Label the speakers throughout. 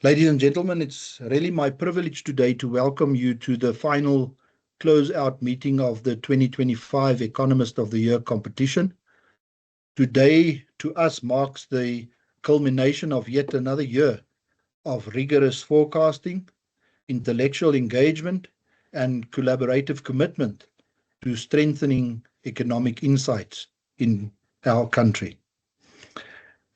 Speaker 1: Ladies and gentlemen, it's really my privilege today to welcome you to the final closeout meeting of the 2025 Economist of the Year competition. Today, to us, marks the culmination of yet another year of rigorous forecasting, intellectual engagement, and collaborative commitment to strengthening economic insights in our country.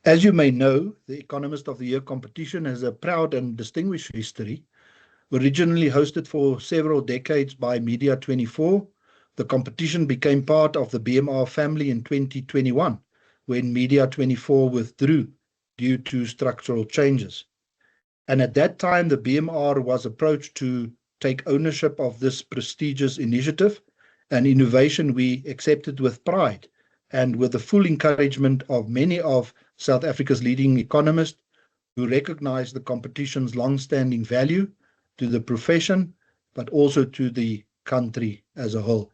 Speaker 1: As you may know, the Economist of the Year competition has a proud and distinguished history. Originally hosted for several decades by Media24, the competition became part of the BMR family in 2021, when Media24 withdrew due to structural changes. And at that time, the BMR was approached to take ownership of this prestigious initiative, an innovation we accepted with pride and with the full encouragement of many of South Africa's leading economists who recognize the competition's long-standing value to the profession, but also to the country as a whole.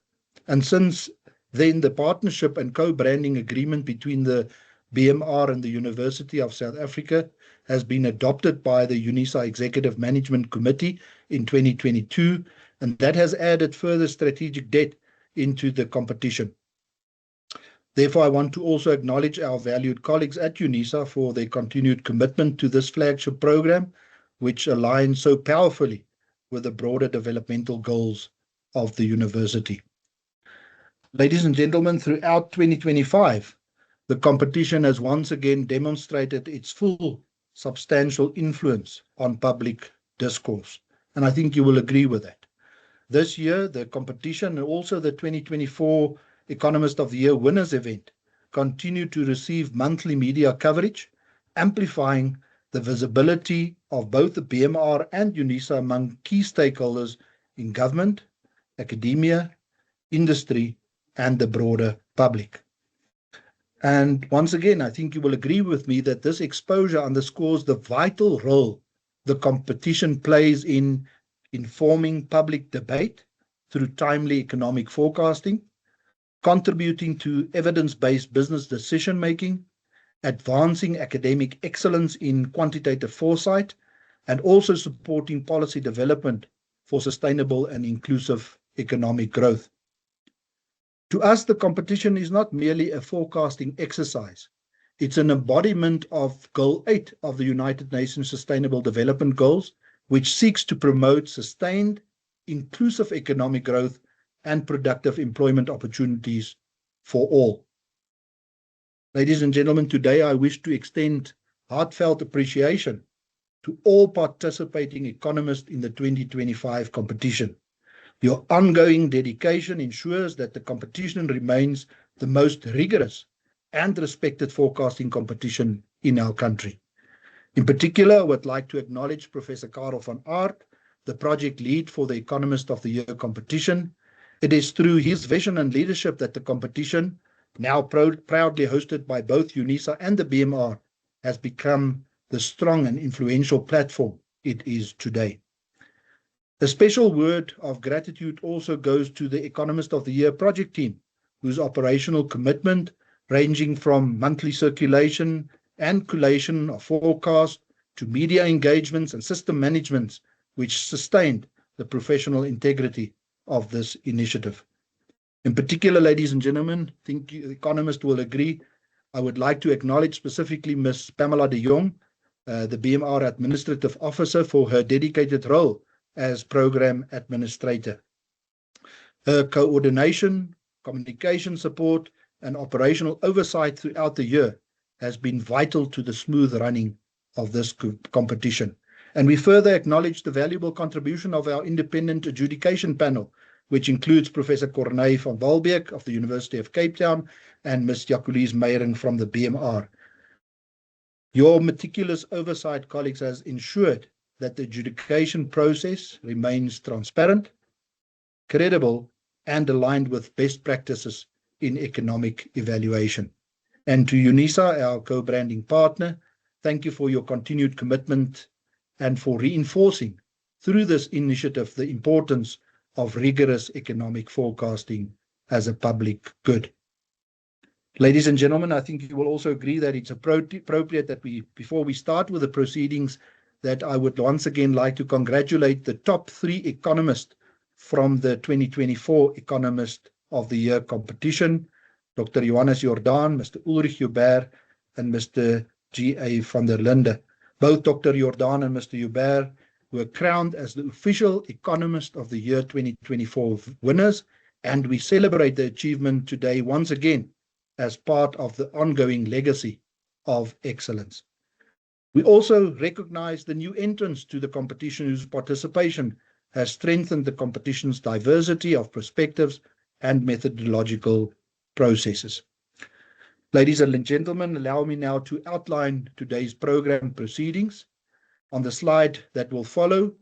Speaker 1: And since then, the partnership and co-branding agreement between the BMR and the University of South Africa has been adopted by the UNISA Executive Management Committee in 2022, and that has added further strategic depth into the competition. Therefore, I want to also acknowledge our valued colleagues at UNISA for their continued commitment to this flagship program, which aligns so powerfully with the broader developmental goals of the university. Ladies and gentlemen, throughout 2025, the competition has once again demonstrated its full substantial influence on public discourse, and I think you will agree with that. This year, the competition and also the 2024 Economist of the Year Winners event continue to receive monthly media coverage, amplifying the visibility of both the BMR and UNISA among key stakeholders in government, academia, industry, and the broader public. And once again, I think you will agree with me that this exposure underscores the vital role the competition plays in informing public debate through timely economic forecasting, contributing to evidence-based business decision-making, advancing academic excellence in quantitative foresight, and also supporting policy development for sustainable and inclusive economic growth. To us, the competition is not merely a forecasting exercise. It's an embodiment of Goal 8 of the United Nations Sustainable Development Goals, which seeks to promote sustained, inclusive economic growth and productive employment opportunities for all. Ladies and gentlemen, today I wish to extend heartfelt appreciation to all participating economists in the 2025 competition. Your ongoing dedication ensures that the competition remains the most rigorous and respected forecasting competition in our country. In particular, I would like to acknowledge Professor Karel van Aert, the project lead for the Economist of the Year competition. It is through his vision and leadership that the competition, now proudly hosted by both UNISA and the BMR, has become the strong and influential platform it is today. A special word of gratitude also goes to the Economist of the Year project team, whose operational commitment, ranging from monthly circulation and collation of forecasts to media engagements and system managements, which sustained the professional integrity of this initiative. In particular, ladies and gentlemen, I think the economist will agree, I would like to acknowledge specifically Ms. Pamela de Jong, the BMR Administrative Officer, for her dedicated role as Program Administrator. Her coordination, communication support, and operational oversight throughout the year has been vital to the smooth running of this competition. And we further acknowledge the valuable contribution of our independent adjudication panel, which includes Professor Corneille van Walbeek of the University of Cape Town and Ms. Jacqueline Meyering from the BMR. Your meticulous oversight, colleagues, has ensured that the adjudication process remains transparent, credible, and aligned with best practices in economic evaluation. And to UNISA, our co-branding partner, thank you for your continued commitment and for reinforcing through this initiative the importance of rigorous economic forecasting as a public good. Ladies and gentlemen, I think you will also agree that it's appropriate that before we start with the proceedings, that I would once again like to congratulate the top 3 economists from the 2024 Economist of the Year competition, Dr. Johannes Jordaan, Mr. Ulrich Joubert, and Mr. G.A. van der Linde. Both Dr. Jordaan and Mr. Joubert were crowned as the official Economist of the Year 2024 winners, and we celebrate the achievement today once again as part of the ongoing legacy of excellence. We also recognize the new entrants to the competition whose participation has strengthened the competition's diversity of perspectives and methodological processes. Ladies and gentlemen, allow me now to outline today's program proceedings. On the slide that will follow,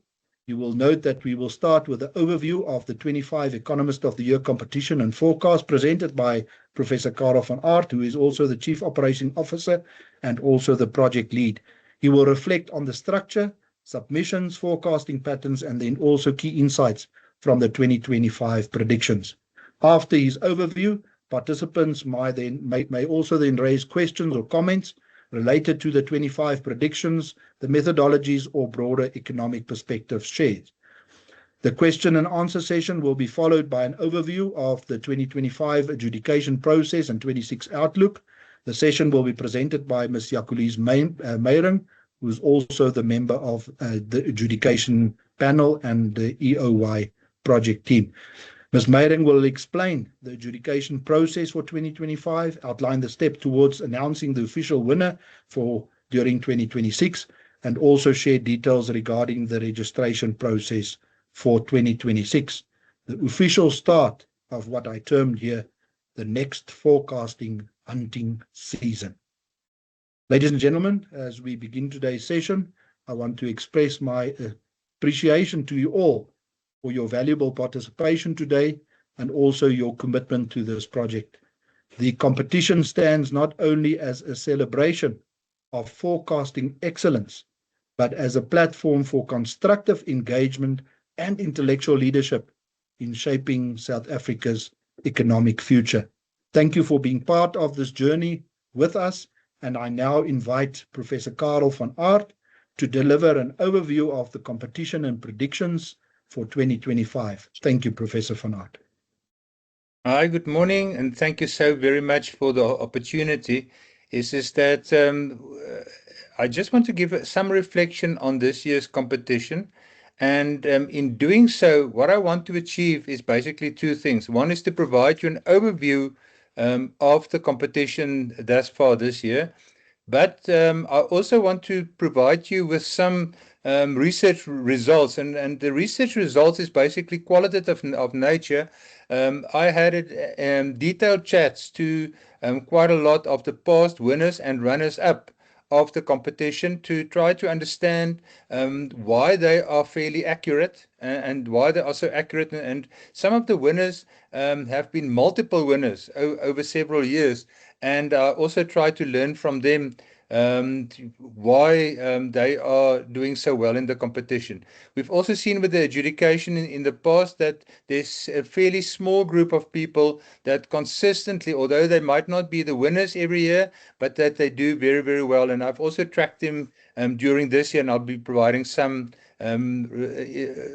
Speaker 1: you will note that we will start with an overview of the 25 Economist of the Year competition and forecast presented by Professor Karel van Aert, who is also the Chief Operating Officer and also the project lead. He will reflect on the structure, submissions, forecasting patterns, and then also key insights from the 2025 predictions. After his overview, participants may also then raise questions or comments related to the 25 predictions, the methodologies, or broader economic perspectives shared. The question and answer session will be followed by an overview of the 2025 adjudication process and 26 outlook. The session will be presented by Ms. Jacqueline Meyering, who is also the member of the adjudication panel and the EOY project team. Ms. Meyering will explain the adjudication process for 2025, outline the step towards announcing the official winner for during 2026, and also share details regarding the registration process for 2026, the official start of what I termed here the next forecasting hunting season. Ladies and gentlemen, as we begin today's session, I want to express my appreciation to you all for your valuable participation today and also your commitment to this project. The competition stands not only as a celebration of forecasting excellence, but as a platform for constructive engagement and intellectual leadership in shaping South Africa's economic future. Thank you for being part of this journey with us, and I now invite Professor Karel van Aert to deliver an overview of the competition and predictions for 2025. Thank you, Professor van Aert.
Speaker 2: Hi, good morning, and thank you so very much for the opportunity. I just want to give some reflection on this year's competition. And in doing so, what I want to achieve is basically 2 things. One is to provide you an overview of the competition thus far this year. But I also want to provide you with some research results. And the research results is basically qualitative of nature. I had detailed chats to quite a lot of the past winners and runners-up of the competition to try to understand why they are fairly accurate and why they are so accurate. And some of the winners have been multiple winners over several years. And I also try to learn from them why they are doing so well in the competition. We've also seen with the adjudication in the past that there's a fairly small group of people that consistently, although they might not be the winners every year, but that they do very, very well. And I've also tracked them during this year, and I'll be providing some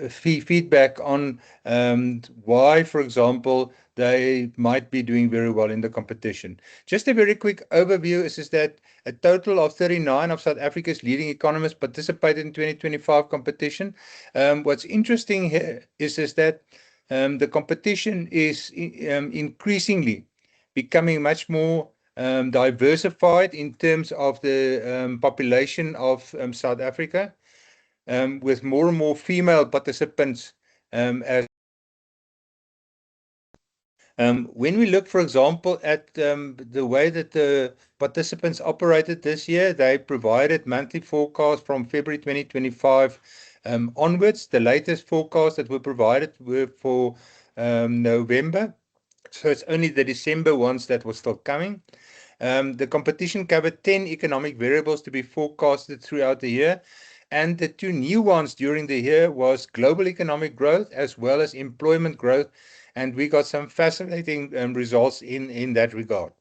Speaker 2: feedback on why, for example, they might be doing very well in the competition. Just a very quick overview is that a total of 39 of South Africa's leading economists participated in 2025 competition. What's interesting here is that the competition is increasingly becoming much more diversified in terms of the population of South Africa, with more and more female participants when we look, for example, at the way that the participants operated this year, they provided monthly forecasts from February 2025 onwards. The latest forecasts that were provided were for November. So it's only the December ones that were still coming. The competition covered 10 economic variables to be forecasted throughout the year. And the 2 new ones during the year was global economic growth as well as employment growth. And we got some fascinating results in that regard.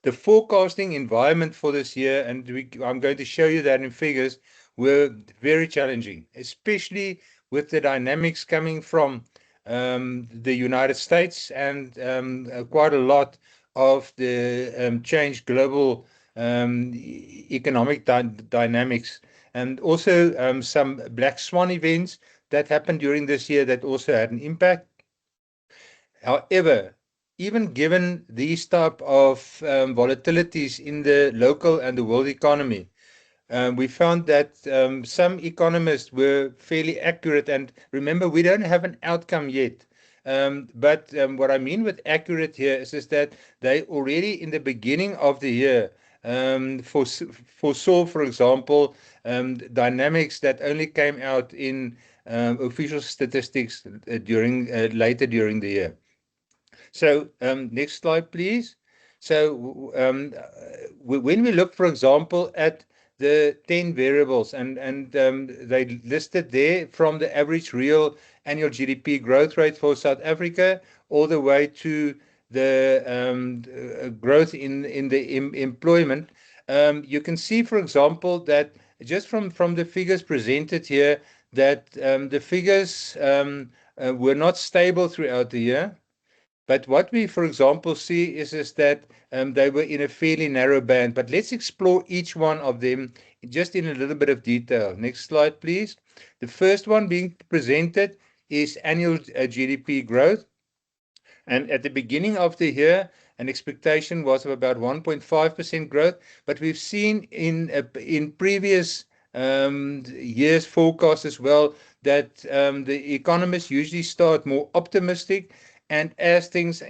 Speaker 2: The forecasting environment for this year, and I'm going to show you that in figures, were very challenging, especially with the dynamics coming from the United States and quite a lot of the changed global economic dynamics, and also some black swan events that happened during this year that also had an impact. However, even given these type of volatilities in the local and the world economy, we found that some economists were fairly accurate. And remember, we don't have an outcome yet. But what I mean with accurate here is that they already in the beginning of the year foresaw, for example, dynamics that only came out in official statistics later during the year. So next slide, please. So when we look, for example, at the 10 variables, and they listed there from the average real annual GDP growth rate for South Africa all the way to the growth in the employment. You can see, for example, that just from the figures presented here, that the figures were not stable throughout the year. But what we, for example, see is that they were in a fairly narrow band. But let's explore each one of them just in a little bit of detail. Next slide, please. The first one being presented is annual GDP growth. And at the beginning of the year, an expectation was of about 1.5% growth. But we've seen in previous years' forecasts as well that the economists usually start more optimistic, and as things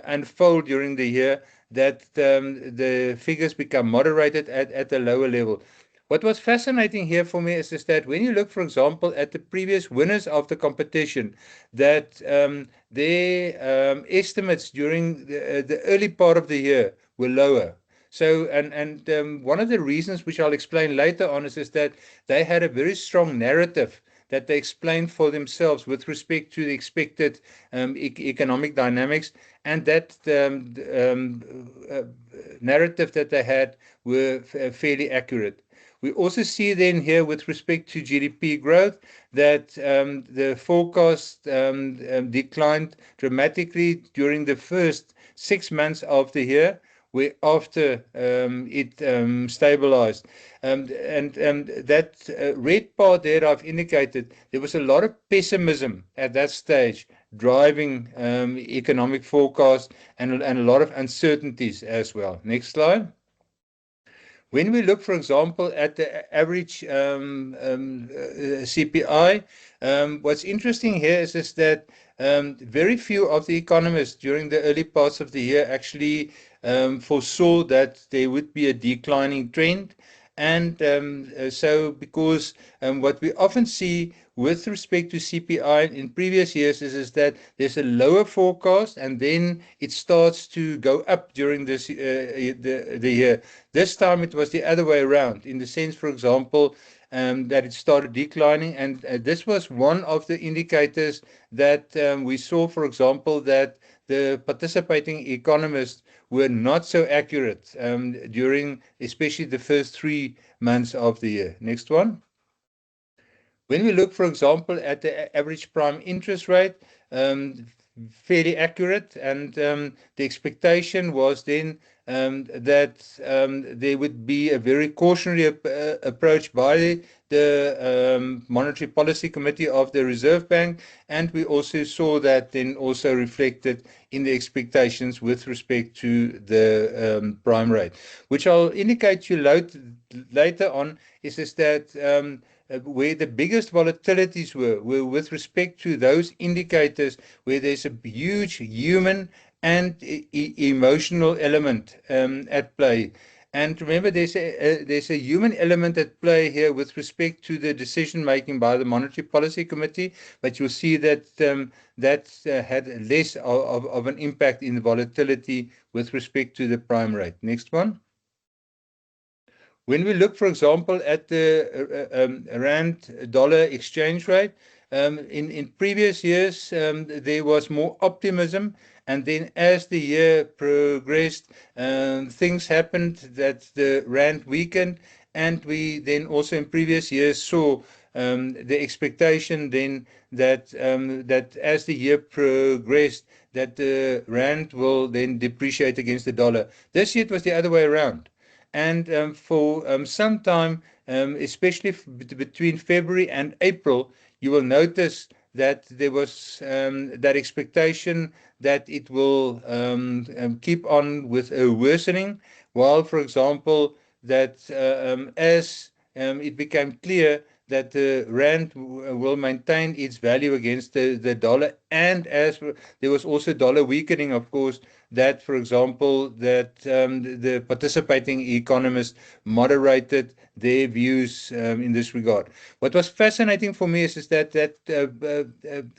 Speaker 2: unfold during the year, that the figures become moderated at a lower level. What was fascinating here for me is that when you look, for example, at the previous winners of the competition, that their estimates during the early part of the year were lower. So, and one of the reasons, which I'll explain later on, is that they had a very strong narrative that they explained for themselves with respect to the expected economic dynamics, and that narrative that they had were fairly accurate. We also see then here with respect to GDP growth that the forecast declined dramatically during the first 6 months of the year, where after it stabilized. And that red part there I've indicated, there was a lot of pessimism at that stage driving economic forecast, and a lot of uncertainties as well. Next slide. When we look, for example, at the average CPI, what's interesting here is that very few of the economists during the early parts of the year actually foresaw that there would be a declining trend. And so because what we often see with respect to CPI in previous years is that there's a lower forecast and then it starts to go up during this the year. This time it was the other way around, in the sense, for example, that it started declining. And this was one of the indicators that we saw, for example, that the participating economists were not so accurate during especially the first 3 months of the year. Next one. When we look, for example, at the average prime interest rate, fairly accurate, and the expectation was then that there would be a very cautionary approach by the Monetary Policy Committee of the Reserve Bank, and we also saw that then also reflected in the expectations with respect to the prime rate, which I'll indicate to you later on is that where the biggest volatilities were with respect to those indicators where there's a huge human and emotional element at play. And remember, there's a human element at play here with respect to the decision making by the Monetary Policy Committee, but you'll see that had less of an impact in the volatility with respect to the prime rate. Next one. When we look, for example, at the rand-dollar exchange rate, in previous years, there was more optimism, And then as the year progressed, things happened that the rand weakened, and we then also in previous years saw the expectation then that as the year progressed, that the rand will then depreciate against the dollar. This year it was the other way around. And for some time, especially between February and April, you will notice that there was that expectation that it will keep on with a worsening, while, for example, that as it became clear that the rand will maintain its value against the dollar, and as there was also dollar weakening, of course, that, for example, that the participating economists moderated their views in this regard. What was fascinating for me is that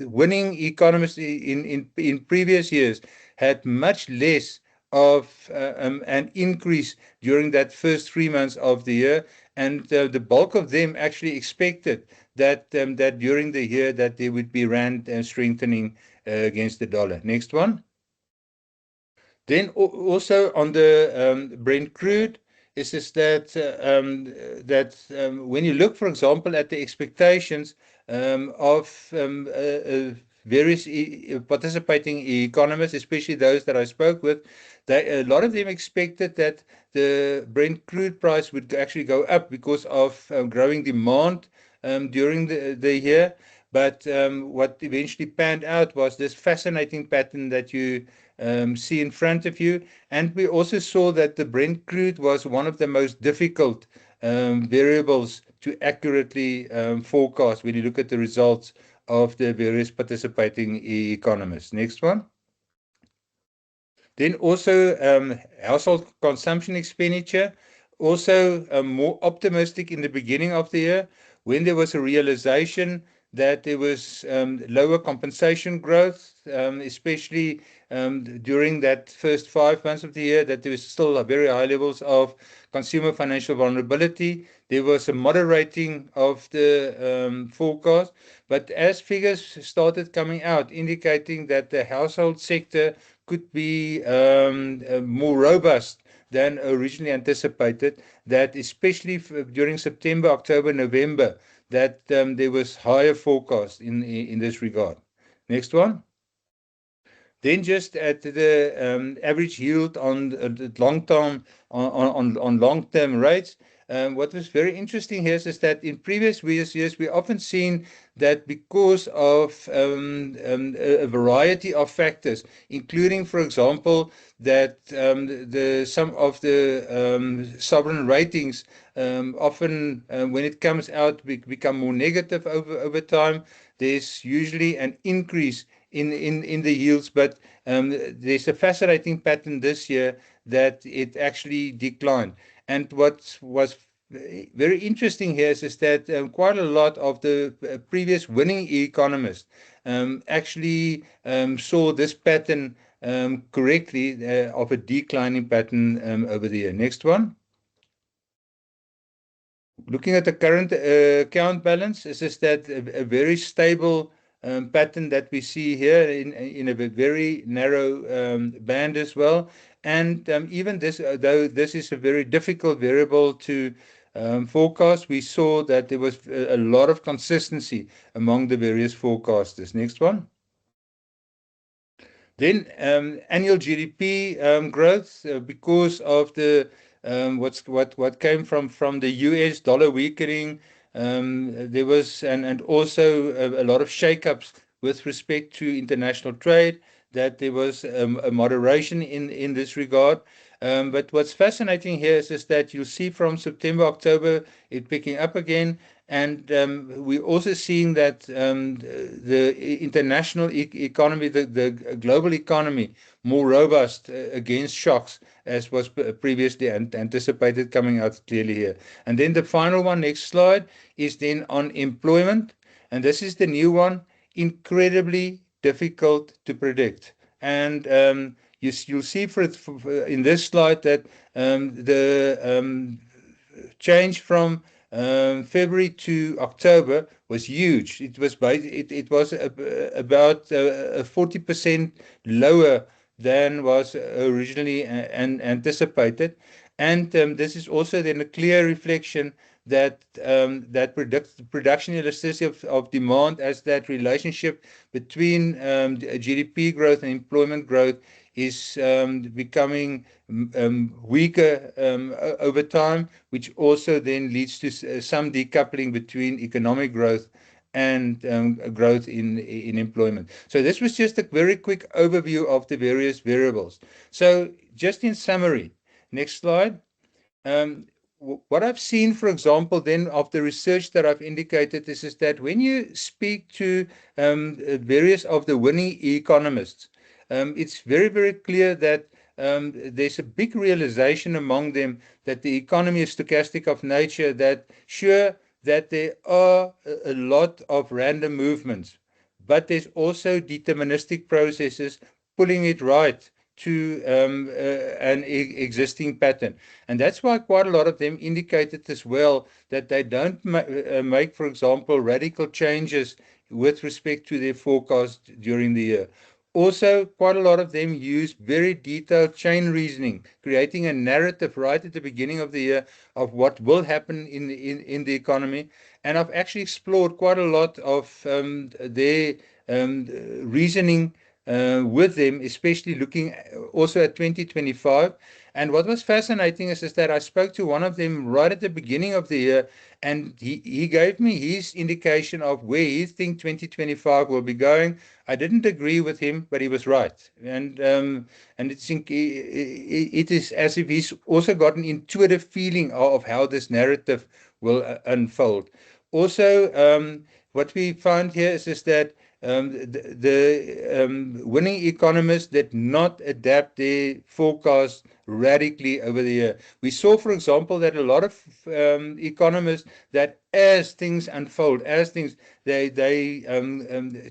Speaker 2: winning economists in previous years had much less of an increase during that first 3 months of the year, and the bulk of them actually expected that that during the year that there would be rand strengthening against the dollar. Next one. Then also on the Brent crude is that when you look, for example, at the expectations of various participating economists, especially those that I spoke with, a lot of them expected that the Brent crude price would actually go up because of growing demand during the year. But what eventually panned out was this fascinating pattern that you see in front of you. And we also saw that the Brent crude was one of the most difficult variables to accurately forecast when you look at the results of the various participating economists. Next one. Then also household consumption expenditure, also more optimistic in the beginning of the year when there was a realization that there was lower compensation growth, especially during that first 5 months of the year, that there was still a very high levels of consumer financial vulnerability. There was a moderating of the forecast, but as figures started coming out indicating that the household sector could be more robust than originally anticipated, that especially during September, October, November, that there was higher forecast in this regard. Next one. Then just at the average yield on the long-term on long-term rates. What was very interesting here is that in previous years we often seen that because of a variety of factors, including, for example, that some of the sovereign ratings often when it comes out become more negative over time. There's usually an increase in the yields, but there's a fascinating pattern this year that it actually declined. And what was very interesting here is that quite a lot of the previous winning economists actually saw this pattern correctly of a declining pattern over the year. Next one. Looking at the current account balance, is that a very stable pattern that we see here in a very narrow band as well. And even this, though this is a very difficult variable to forecast, we saw that there was a lot of consistency among the various forecasters. Next one. Then annual GDP growth because of the what came from the US dollar weakening. There was and also a lot of shakeups with respect to international trade, that there was a moderation in this regard. But what's fascinating here is that you'll see from September, October, it picking up again. And we're also seeing that the international economy, the global economy, more robust against shocks, as was previously anticipated, coming out clearly here. And then the final one, next slide, is then on employment. And this is the new one, incredibly difficult to predict. And you'll see in this slide that the change from February to October was huge. It was about 40% lower than was originally anticipated. And this is also then a clear reflection that production elasticity of demand, as that relationship between GDP growth and employment growth is becoming weaker over time, which also then leads to some decoupling between economic growth and growth in employment. So this was just a very quick overview of the various variables. So just in summary, next slide. What I've seen, for example, then of the research that I've indicated is that when you speak to various of the winning economists, it's very, very clear that there's a big realization among them that the economy is stochastic of nature, that sure, that there are a lot of random movements, but there's also deterministic processes pulling it right to an existing pattern. And that's why quite a lot of them indicated as well that they don't make, for example, radical changes with respect to their forecast during the year. Also, quite a lot of them use very detailed chain reasoning, creating a narrative right at the beginning of the year of what will happen in the economy. And I've actually explored quite a lot of their reasoning with them, especially looking also at 2025. And what was fascinating is that I spoke to one of them right at the beginning of the year, and he gave me his indication of where he thinks 2025 will be going. I didn't agree with him, but he was right. And it is as if he's also got an intuitive feeling of how this narrative will unfold. Also, what we found here is that the winning economists did not adapt their forecast radically over the year. We saw, for example, that a lot of economists, that as things unfold, they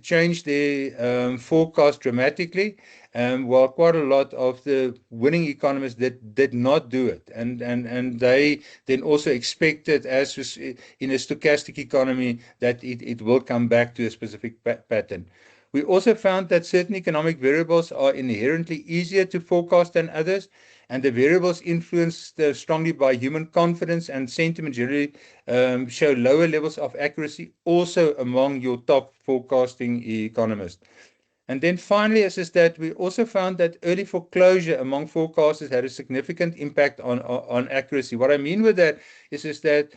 Speaker 2: change their forecast dramatically, while quite a lot of the winning economists did not do it, and they then also expected, as was in a stochastic economy, that it will come back to a specific pattern. We also found that certain economic variables are inherently easier to forecast than others, and the variables influenced strongly by human confidence and sentiment generally show lower levels of accuracy also among your top forecasting economists. And then finally, is that we also found that early foreclosure among forecasters had a significant impact on accuracy. What I mean with that is that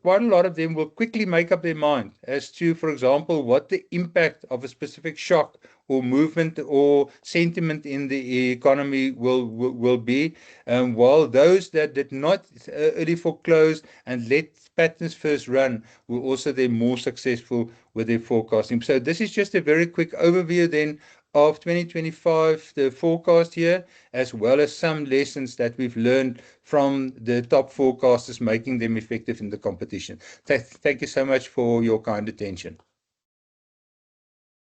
Speaker 2: quite a lot of them will quickly make up their mind as to, for example, what the impact of a specific shock or movement or sentiment in the economy will be, while those that did not early foreclose and let patterns first run were also then more successful with their forecasting. So this is just a very quick overview then of 2025, the forecast here, as well as some lessons that we've learned from the top forecasters, making them effective in the competition. Thank you so much for your kind attention.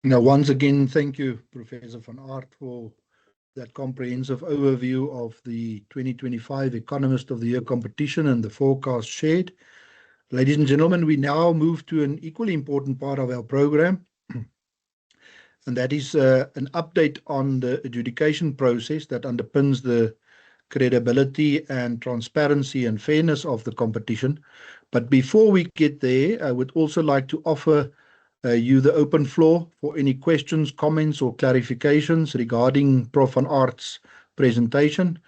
Speaker 1: Now, once again, thank you, Professor van Aert, for that comprehensive overview of the 2025 Economist of the Year competition and the forecast shared. Ladies and gentlemen, we now move to an equally important part of our program, and that is an update on the adjudication process that underpins the credibility and transparency and fairness of the competition. But before we get there, I would also like to offer you the open floor for any questions, comments, or clarifications regarding Prof. van Aert's presentation.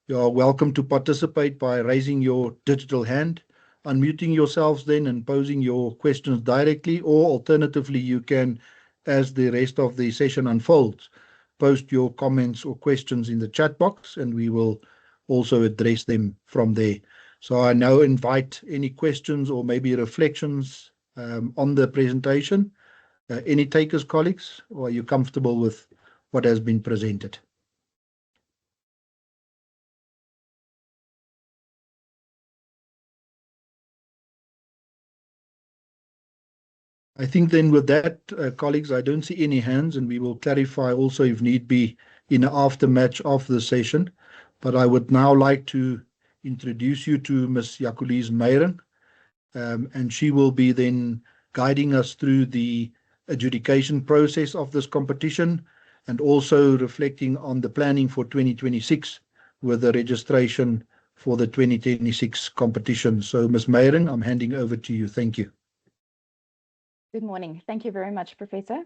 Speaker 1: You are welcome to participate by raising your digital hand, unmuting yourselves then and posing your questions directly, or alternatively, you can, as the rest of the session unfolds, post your comments or questions in the chat box, and we will also address them from there. So I now invite any questions or maybe reflections on the presentation. Any takers, colleagues, or are you comfortable with what has been presented? I think then with that, colleagues, I don't see any hands, and we will clarify also if need be in the aftermatch of the session. But I would now like to introduce you to Ms. Jacqueline Meyering, and she will be then guiding us through the adjudication process of this competition and also reflecting on the planning for 2026 with the registration for the 2026 competition. So, Ms. Meyering, I'm handing over to you. Thank you.
Speaker 3: Good morning. Thank you very much, Professor.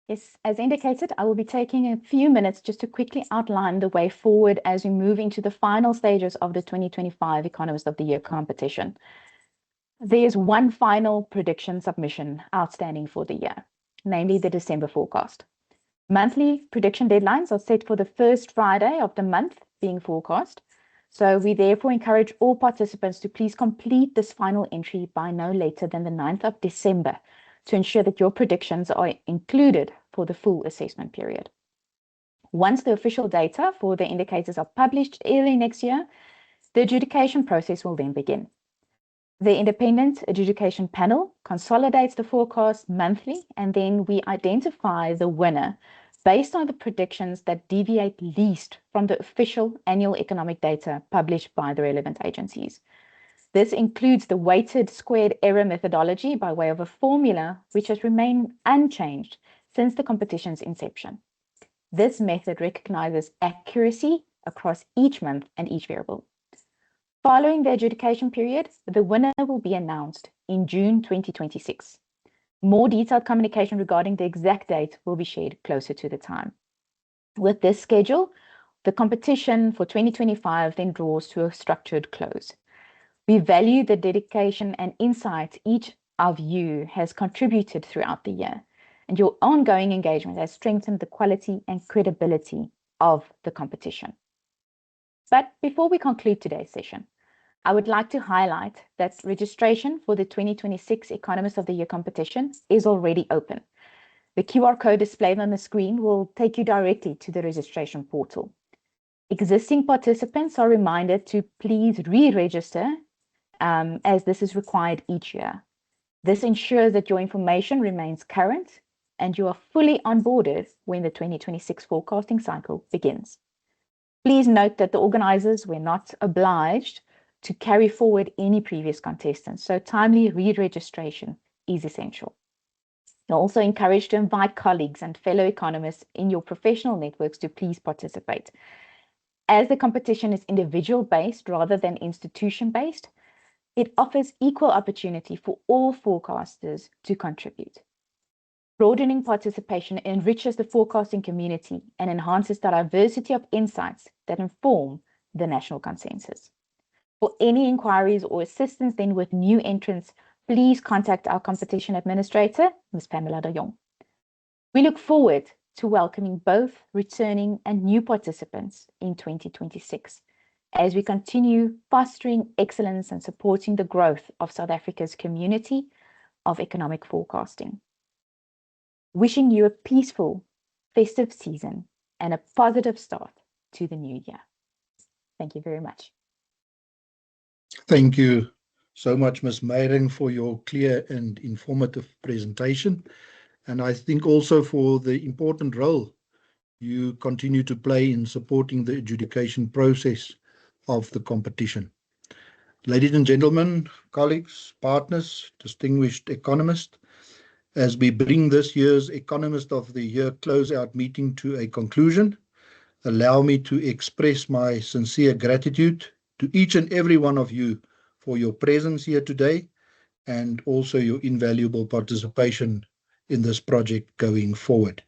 Speaker 3: Yes, as indicated, I will be taking a few minutes just to quickly outline the way forward as we move into the final stages of the 2025 Economist of the Year competition. There is one final prediction submission outstanding for the year, namely the December forecast. Monthly prediction deadlines are set for the first Friday of the month being forecast. So we therefore encourage all participants to please complete this final entry by no later than the 9th of December to ensure that your predictions are included for the full assessment period. Once the official data for the indicators are published early next year, the adjudication process will then begin. The independent adjudication panel consolidates the forecast monthly, and then we identify the winner based on the predictions that deviate least from the official annual economic data published by the relevant agencies. This includes the weighted squared error methodology by way of a formula which has remained unchanged since the competition's inception. This method recognizes accuracy across each month and each variable. Following the adjudication period, the winner will be announced in June 2026. More detailed communication regarding the exact date will be shared closer to the time. With this schedule, the competition for 2025 then draws to a structured close. We value the dedication and insight each of you has contributed throughout the year, and your ongoing engagement has strengthened the quality and credibility of the competition. But before we conclude today's session, I would like to highlight that registration for the 2026 Economist of the Year competition is already open. The QR code displayed on the screen will take you directly to the registration portal. Existing participants are reminded to please re-register as this is required each year. This ensures that your information remains current and you are fully onboarded when the 2026 forecasting cycle begins. Please note that the organizers were not obliged to carry forward any previous contestants, so timely re-registration is essential. You're also encouraged to invite colleagues and fellow economists in your professional networks to please participate. As the competition is individual-based rather than institution-based, it offers equal opportunity for all forecasters to contribute. Broadening participation enriches the forecasting community and enhances the diversity of insights that inform the national consensus. For any inquiries or assistance then with new entrants, please contact our competition administrator, Ms. Pamela de Jong. We look forward to welcoming both returning and new participants in 2026 as we continue fostering excellence and supporting the growth of South Africa's community of economic forecasting. Wishing you a peaceful, festive season and a positive start to the new year. Thank you very much.
Speaker 1: Thank you so much, Ms. Meyering, for your clear and informative presentation. And I think also for the important role you continue to play in supporting the adjudication process of the competition. Ladies and gentlemen, colleagues, partners, distinguished economists, as we bring this year's Economist of the Year closeout meeting to a conclusion, allow me to express my sincere gratitude to each and every one of you for your presence here today and also your invaluable participation in this project going forward.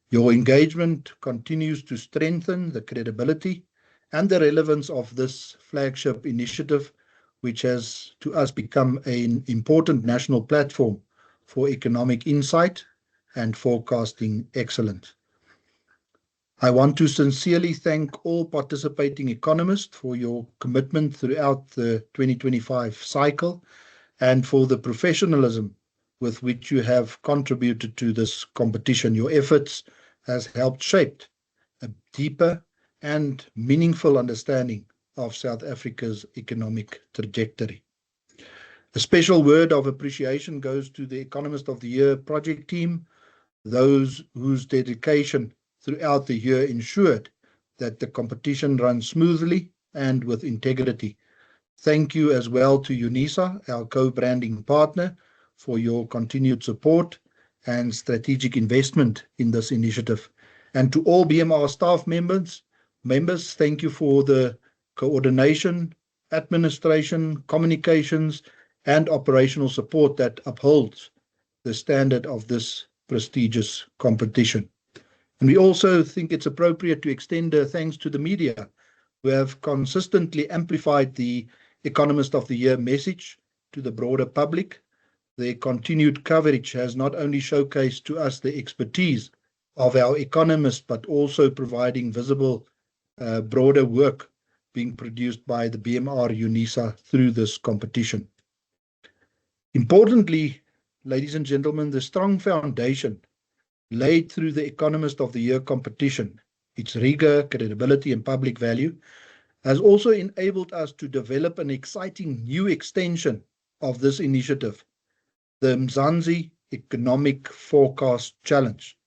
Speaker 1: Your engagement continues to strengthen the credibility and the relevance of this flagship initiative, which has to us become an important national platform for economic insight and forecasting excellence. I want to sincerely thank all participating economists for your commitment throughout the 2025 cycle and for the professionalism with which you have contributed to this competition. Your efforts has helped shape a deeper and meaningful understanding of South Africa's economic trajectory. A special word of appreciation goes to the Economist of the Year project team, those whose dedication throughout the year ensured that the competition runs smoothly and with integrity. Thank you as well to UNISA, our co-branding partner, for your continued support and strategic investment in this initiative. And to all BMR staff members, thank you for the coordination, administration, communications, and operational support that upholds the standard of this prestigious competition. And we also think it's appropriate to extend thanks to the media, who have consistently amplified the Economist of the Year message to the broader public. Their continued coverage has not only showcased to us the expertise of our economists, but also providing visible broader work being produced by the BMR UNISA through this competition. Importantly, ladies and gentlemen, the strong foundation laid through the Economist of the Year competition, its rigor, credibility, and public value, has also enabled us to develop an exciting new extension of this initiative, the Mzansi Economic Forecast Challenge.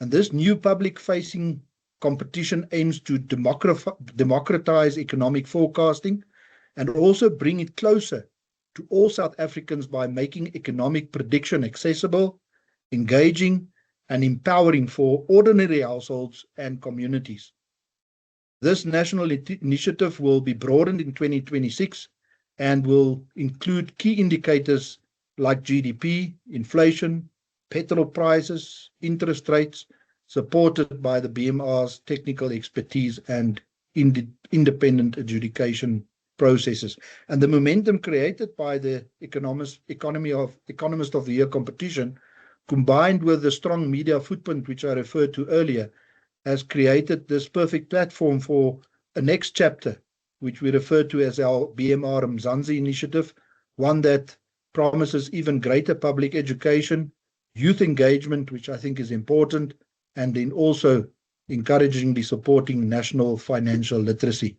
Speaker 1: And this new public-facing competition aims to democratize economic forecasting and also bring it closer to all South Africans by making economic prediction accessible, engaging, and empowering for ordinary households and communities. This national initiative will be broadened in 2026 and will include key indicators like GDP, inflation, petrol prices, interest rates, supported by the BMR's technical expertise and independent adjudication processes. And the momentum created by the Economist of the Year competition, combined with the strong media footprint which I referred to earlier, has created this perfect platform for a next chapter, which we refer to as our BMR Mzansi initiative, one that promises even greater public education, youth engagement, which I think is important, and then also encouragingly supporting national financial literacy.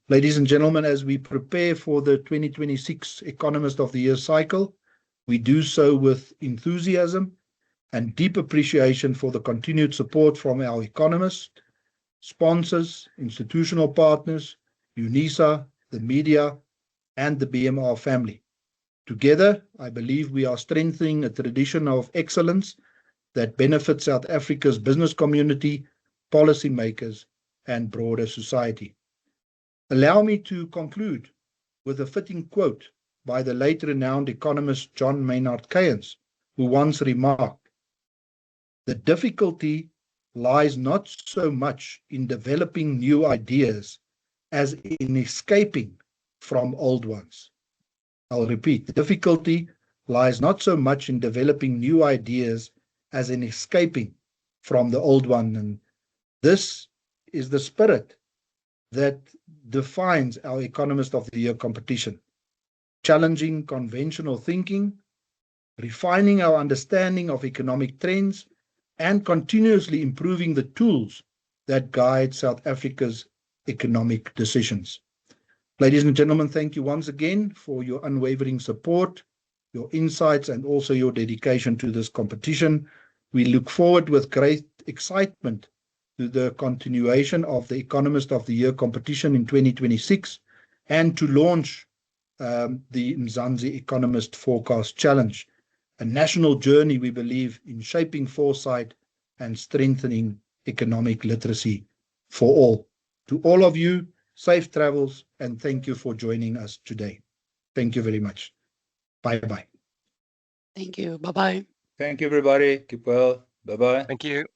Speaker 1: Ladies and gentlemen, as we prepare for the 2026 Economist of the Year cycle, we do so with enthusiasm and deep appreciation for the continued support from our economists, sponsors, institutional partners, UNISA, the media, and the BMR family. Together, I believe we are strengthening a tradition of excellence that benefits South Africa's business community, policymakers, and broader society. Allow me to conclude with a fitting quote by the late renowned economist John Maynard Keynes, who once remarked, "The difficulty lies not so much in developing new ideas as in escaping from old ones." I'll repeat, the difficulty lies not so much in developing new ideas as in escaping from the old one. And this is the spirit that defines our Economist of the Year competition. Challenging conventional thinking, refining our understanding of economic trends, and continuously improving the tools that guide South Africa's economic decisions. Ladies and gentlemen, thank you once again for your unwavering support, your insights, and also your dedication to this competition. We look forward with great excitement to the continuation of the Economist of the Year competition in 2026 and to launch the Mzansi Economist Forecast Challenge, a national journey, we believe, in shaping foresight and strengthening economic literacy for all. To all of you, safe travels, and thank you for joining us today. Thank you very much. Bye-bye.
Speaker 4: Thank you. Bye-bye.
Speaker 2: Thank you, everybody. Keep well. Bye-bye.
Speaker 5: Thank you.